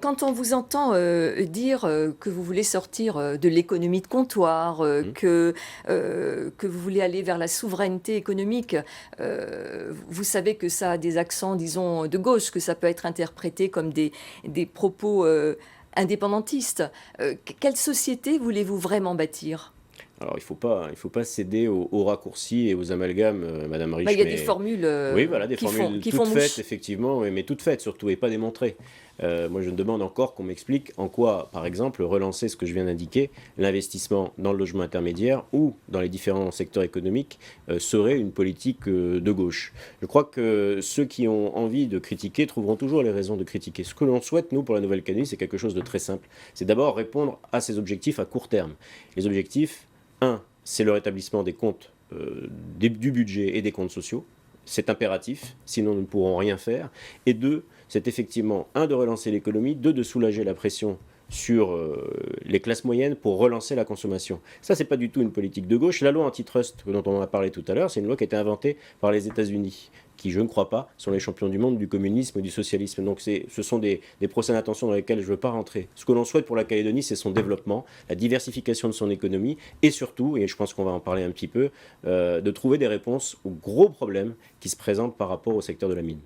quand on vous entend dire que vous voulez sortir de l'économie de comptoir, Mmh. que vous voulez aller vers la souveraineté économique, vous savez que ça a des accents, disons, de gauche, que ça peut être interprété comme des propos indépendantistes. Quelle société voulez-vous vraiment bâtir? Alors il faut pas céder aux raccourcis et aux amalgames, madame Bah, il Riche, y a des mais formules oui, voilà, des formules qui font toutes faites mouche. effectivement, oui, mais toutes faites surtout et pas démontrées. Moi je demande encore qu'on m'explique en quoi, par exemple, relancer ce que je viens d'indiquer, l'investissement dans le logement intermédiaire ou dans les différents secteurs économiques, serait une politique, de gauche. Je crois que ceux qui ont envie de critiquer trouveront toujours les raisons de critiquer. Ce que l'on souhaite, nous, pour la Nouvelle-Calédonie, c'est quelque chose de très simple. C'est d'abord répondre à ces objectifs à court terme. Les objectifs, un, c'est le rétablissement des comptes, du budget et des comptes sociaux. C'est impératif, sinon nous ne pourrons rien faire. Et deux, c'est effectivement, un, de relancer l'économie, deux, de soulager la pression sur les classes moyennes pour relancer la consommation. Ça, c'est pas du tout une politique de gauche. La loi antitrust, dont on a parlé tout à l'heure, c'est une loi qui a été inventée par les États-Unis, qui, je ne crois pas, sont les champions du monde du communisme et du socialisme. Donc ce sont des procès d'intention dans lesquels je ne veux pas rentrer. Ce que l'on souhaite pour la Calédonie, c'est son développement, la diversification de son économie, et surtout, et je pense qu'on va en parler un petit peu, de trouver des réponses aux gros problèmes qui se présentent par rapport au secteur de la mine.